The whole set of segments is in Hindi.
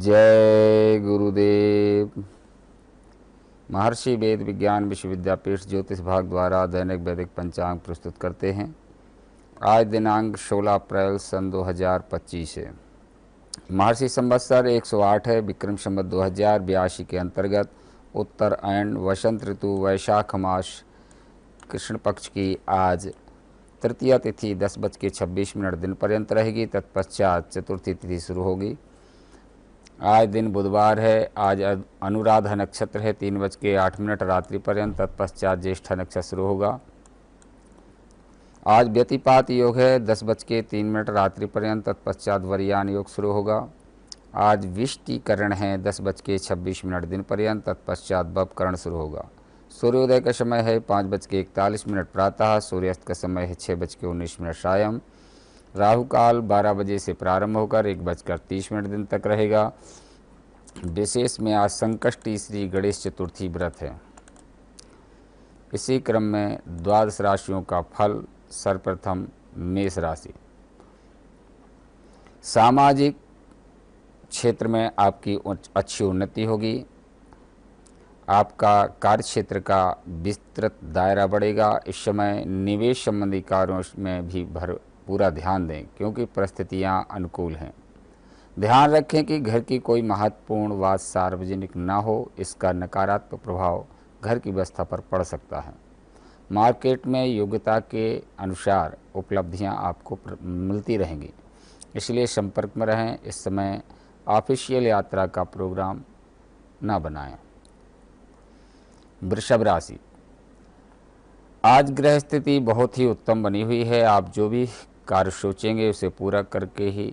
जय गुरुदेव। महर्षि वेद विज्ञान विश्वविद्यापीठ ज्योतिष भाग द्वारा दैनिक वैदिक पंचांग प्रस्तुत करते हैं। आज दिनांक 16 अप्रैल सन 2025 है। महर्षि संवत्सर 108 है। विक्रम संवत 2082 के अंतर्गत उत्तरायण वसंत ऋतु वैशाख मास कृष्ण पक्ष की आज तृतीया तिथि 10:26 दिन पर्यंत रहेगी। तत्पश्चात चतुर्थी तिथि शुरू होगी। आज दिन बुधवार है। आज अनुराधा नक्षत्र है 3:08 रात्रि पर्यंत। तत्पश्चात ज्येष्ठा नक्षत्र शुरू होगा। आज व्यतिपात योग है 10:03 रात्रि पर्यंत। तत्पश्चात वरियान योग शुरू होगा। आज विष्टिकरण है 10:26 दिन पर्यंत। तत्पश्चात बपकरण शुरू होगा। सूर्योदय का समय है 5:41 प्रातः। सूर्यास्त का समय है 6:19 सायं। राहु काल 12 बजे से प्रारंभ होकर 1:30 दिन तक रहेगा। विशेष में आज संकष्टी श्री गणेश चतुर्थी व्रत है। इसी क्रम में द्वादश राशियों का फल। सर्वप्रथम मेष राशि। सामाजिक क्षेत्र में आपकी अच्छी उन्नति होगी। आपका कार्य क्षेत्र का विस्तृत दायरा बढ़ेगा। इस समय निवेश संबंधी कार्यों में भी पूरा ध्यान दें क्योंकि परिस्थितियां अनुकूल हैं। ध्यान रखें कि घर की कोई महत्वपूर्ण बात सार्वजनिक ना हो। इसका नकारात्मक प्रभाव घर की व्यवस्था पर पड़ सकता है। मार्केट में योग्यता के अनुसार उपलब्धियां आपको मिलती रहेंगी, इसलिए संपर्क में रहें। इस समय ऑफिशियल यात्रा का प्रोग्राम ना बनाएं। वृषभ राशि। आज ग्रह स्थिति बहुत ही उत्तम बनी हुई है। आप जो भी कार्य सोचेंगे उसे पूरा करके ही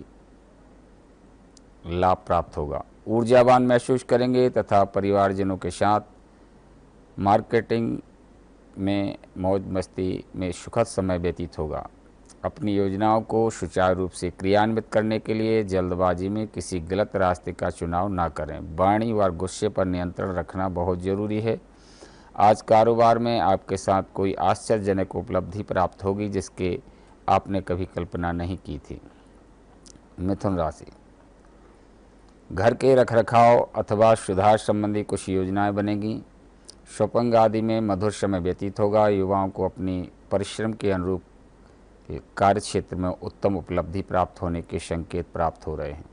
लाभ प्राप्त होगा। ऊर्जावान महसूस करेंगे तथा परिवारजनों के साथ मार्केटिंग में मौज मस्ती में सुखद समय व्यतीत होगा। अपनी योजनाओं को सुचारू रूप से क्रियान्वित करने के लिए जल्दबाजी में किसी गलत रास्ते का चुनाव ना करें। वाणी व गुस्से पर नियंत्रण रखना बहुत जरूरी है। आज कारोबार में आपके साथ कोई आश्चर्यजनक उपलब्धि प्राप्त होगी जिसके आपने कभी कल्पना नहीं की थी। मिथुन राशि। घर के रखरखाव अथवा सुधार संबंधी कुछ योजनाएं बनेगी। शॉपिंग आदि में मधुर समय व्यतीत होगा। युवाओं को अपनी परिश्रम के अनुरूप कार्य क्षेत्र में उत्तम उपलब्धि प्राप्त होने के संकेत प्राप्त हो रहे हैं।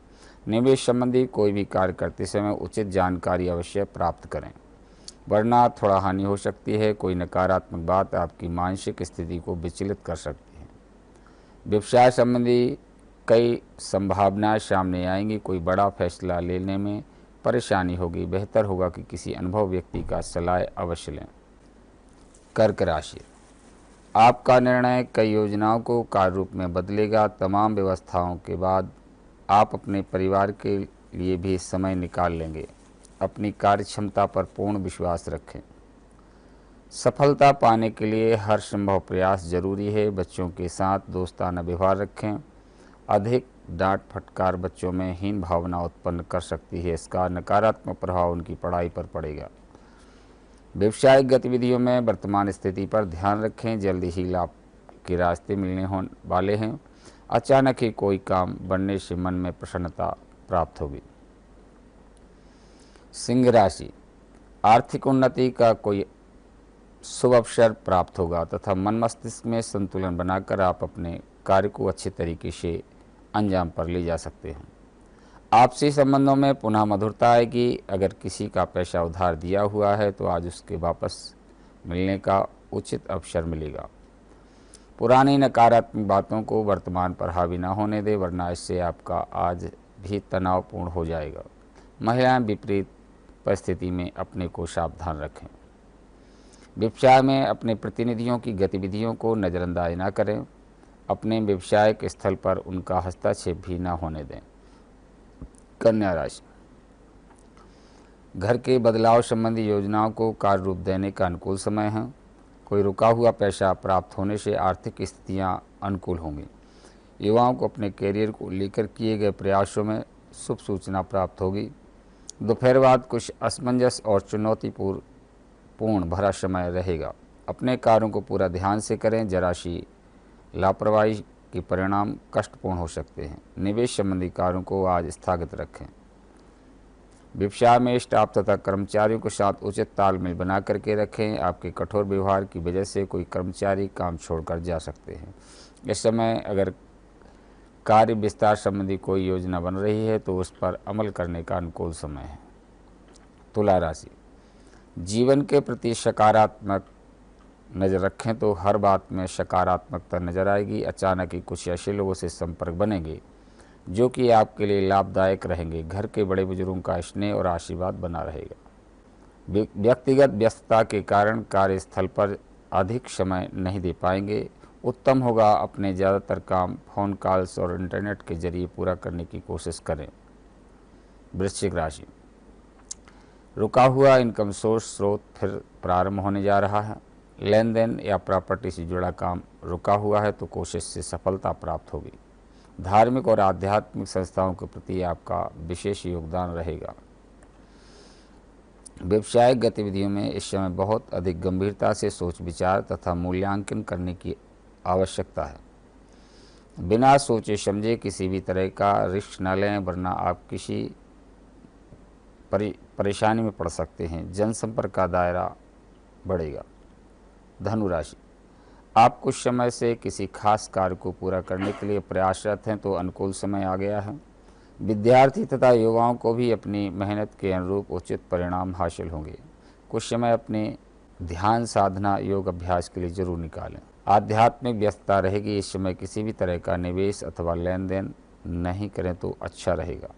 निवेश संबंधी कोई भी कार्य करते समय उचित जानकारी अवश्य प्राप्त करें, वरना थोड़ा हानि हो सकती है। कोई नकारात्मक बात आपकी मानसिक स्थिति को विचलित कर सकती है। व्यवसाय संबंधी कई संभावनाएं सामने आएंगी। कोई बड़ा फैसला लेने में परेशानी होगी। बेहतर होगा कि किसी अनुभव व्यक्ति का सलाह अवश्य लें। कर्क राशि। आपका निर्णय कई योजनाओं को कार्य रूप में बदलेगा। तमाम व्यवस्थाओं के बाद आप अपने परिवार के लिए भी समय निकाल लेंगे। अपनी कार्य क्षमता पर पूर्ण विश्वास रखें। सफलता पाने के लिए हर संभव प्रयास जरूरी है। बच्चों के साथ दोस्ताना व्यवहार रखें। अधिक डांट फटकार बच्चों में हीन भावना उत्पन्न कर सकती है। इसका नकारात्मक प्रभाव उनकी पढ़ाई पर पड़ेगा। व्यवसायिक गतिविधियों में वर्तमान स्थिति पर ध्यान रखें। जल्दी ही लाभ के रास्ते मिलने वाले हैं। अचानक ही कोई काम बनने से मन में प्रसन्नता प्राप्त होगी। सिंह राशि। आर्थिक उन्नति का कोई शुभ अवसर प्राप्त होगा तथा मन मस्तिष्क में संतुलन बनाकर आप अपने कार्य को अच्छे तरीके से अंजाम पर ले जा सकते हैं। आपसी संबंधों में पुनः मधुरता आएगी। अगर किसी का पैसा उधार दिया हुआ है तो आज उसके वापस मिलने का उचित अवसर मिलेगा। पुरानी नकारात्मक बातों को वर्तमान पर हावी न होने दें, वरना इससे आपका आज भी तनावपूर्ण हो जाएगा। महिलाएं विपरीत परिस्थिति में अपने को सावधान रखें। व्यवसाय में अपने प्रतिनिधियों की गतिविधियों को नज़रअंदाज न करें। अपने व्यवसायिक स्थल पर उनका हस्तक्षेप भी न होने दें। कन्या राशि। घर के बदलाव संबंधी योजनाओं को कार्य रूप देने का अनुकूल समय है। कोई रुका हुआ पैसा प्राप्त होने से आर्थिक स्थितियां अनुकूल होंगी। युवाओं को अपने कैरियर को लेकर किए गए प्रयासों में शुभ सूचना प्राप्त होगी। दोपहर बाद कुछ असमंजस और चुनौतीपूर्ण भरा समय रहेगा। अपने कार्यों को पूरा ध्यान से करें। जरा सी लापरवाही के परिणाम कष्टपूर्ण हो सकते हैं। निवेश संबंधी कार्यों को आज स्थगित रखें। व्यवसाय में स्टाफ तथा कर्मचारियों के साथ उचित तालमेल बना करके रखें। आपके कठोर व्यवहार की वजह से कोई कर्मचारी काम छोड़कर जा सकते हैं। इस समय अगर कार्य विस्तार संबंधी कोई योजना बन रही है तो उस पर अमल करने का अनुकूल समय है। तुला राशि, जीवन के प्रति सकारात्मक नज़र रखें तो हर बात में सकारात्मकता नज़र आएगी। अचानक ही कुछ ऐसे लोगों से संपर्क बनेंगे जो कि आपके लिए लाभदायक रहेंगे। घर के बड़े बुजुर्गों का स्नेह और आशीर्वाद बना रहेगा। व्यक्तिगत व्यस्तता के कारण कार्यस्थल पर अधिक समय नहीं दे पाएंगे। उत्तम होगा अपने ज़्यादातर काम फ़ोन कॉल्स और इंटरनेट के जरिए पूरा करने की कोशिश करें। वृश्चिक राशि, रुका हुआ इनकम सोर्स स्रोत फिर प्रारंभ होने जा रहा है। लेन देन या प्रॉपर्टी से जुड़ा काम रुका हुआ है तो कोशिश से सफलता प्राप्त होगी। धार्मिक और आध्यात्मिक संस्थाओं के प्रति आपका विशेष योगदान रहेगा। व्यावसायिक गतिविधियों में इस समय बहुत अधिक गंभीरता से सोच विचार तथा मूल्यांकन करने की आवश्यकता है। बिना सोचे समझे किसी भी तरह का रिस्क न लें, वरना आप किसी परेशानी में पड़ सकते हैं। जनसंपर्क का दायरा बढ़ेगा। धनु राशि, आप कुछ समय से किसी खास कार्य को पूरा करने के लिए प्रयासरत हैं तो अनुकूल समय आ गया है। विद्यार्थी तथा युवाओं को भी अपनी मेहनत के अनुरूप उचित परिणाम हासिल होंगे। कुछ समय अपने ध्यान साधना योग अभ्यास के लिए जरूर निकालें। आध्यात्मिक व्यस्तता रहेगी। इस समय किसी भी तरह का निवेश अथवा लेन देन नहीं करें तो अच्छा रहेगा।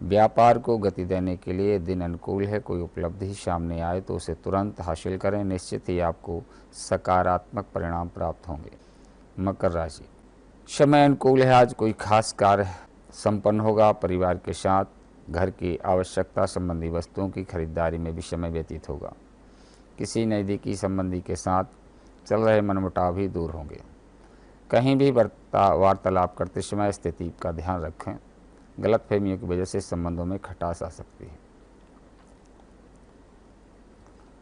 व्यापार को गति देने के लिए दिन अनुकूल है। कोई उपलब्धि सामने आए तो उसे तुरंत हासिल करें। निश्चित ही आपको सकारात्मक परिणाम प्राप्त होंगे। मकर राशि, समय अनुकूल है। आज कोई खास कार्य संपन्न होगा। परिवार के साथ घर की आवश्यकता संबंधी वस्तुओं की खरीदारी में भी समय व्यतीत होगा। किसी नज़दीकी संबंधी के साथ चल रहे मनमुटाव भी दूर होंगे। कहीं भी वार्तालाप करते समय स्थिति का ध्यान रखें। गलतफहमियों की वजह से संबंधों में खटास आ सकती है।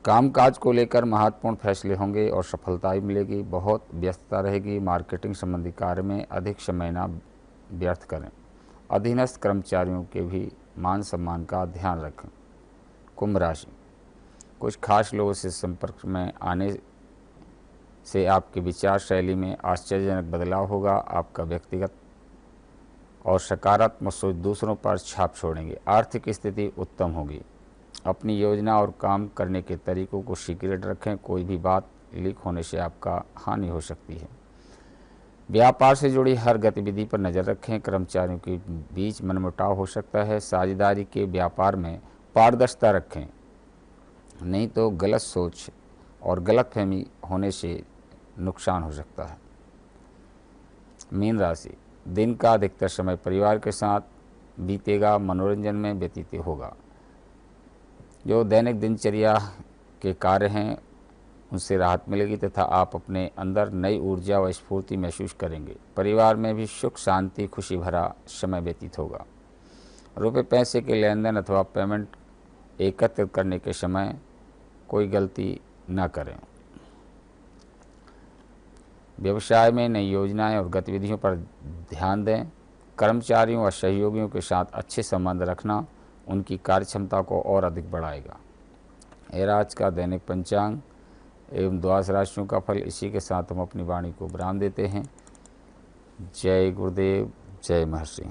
कामकाज को लेकर महत्वपूर्ण फैसले होंगे और सफलता भी मिलेगी। बहुत व्यस्तता रहेगी। मार्केटिंग संबंधी कार्य में अधिक समय न व्यर्थ करें। अधीनस्थ कर्मचारियों के भी मान सम्मान का ध्यान रखें। कुंभ राशि, कुछ खास लोगों से संपर्क में आने से आपकी विचार शैली में आश्चर्यजनक बदलाव होगा। आपका व्यक्तिगत और सकारात्मक सोच दूसरों पर छाप छोड़ेंगे। आर्थिक स्थिति उत्तम होगी। अपनी योजना और काम करने के तरीकों को सीक्रेट रखें। कोई भी बात लीक होने से आपका हानि हो सकती है। व्यापार से जुड़ी हर गतिविधि पर नज़र रखें। कर्मचारियों के बीच मनमुटाव हो सकता है। साझेदारी के व्यापार में पारदर्शिता रखें, नहीं तो गलत सोच और गलतफहमी होने से नुकसान हो सकता है। मीन राशि, दिन का अधिकतर समय परिवार के साथ बीतेगा। मनोरंजन में व्यतीत होगा। जो दैनिक दिनचर्या के कार्य हैं उनसे राहत मिलेगी तथा आप अपने अंदर नई ऊर्जा व स्फूर्ति महसूस करेंगे। परिवार में भी सुख शांति खुशी भरा समय व्यतीत होगा। रुपए पैसे के लेन देन अथवा पेमेंट एकत्र करने के समय कोई गलती न करें। व्यवसाय में नई योजनाएं और गतिविधियों पर ध्यान दें। कर्मचारियों और सहयोगियों के साथ अच्छे संबंध रखना उनकी कार्यक्षमता को और अधिक बढ़ाएगा। यह आज का दैनिक पंचांग एवं द्वादश राशियों का फल। इसी के साथ हम अपनी वाणी को विराम देते हैं। जय गुरुदेव, जय महर्षि।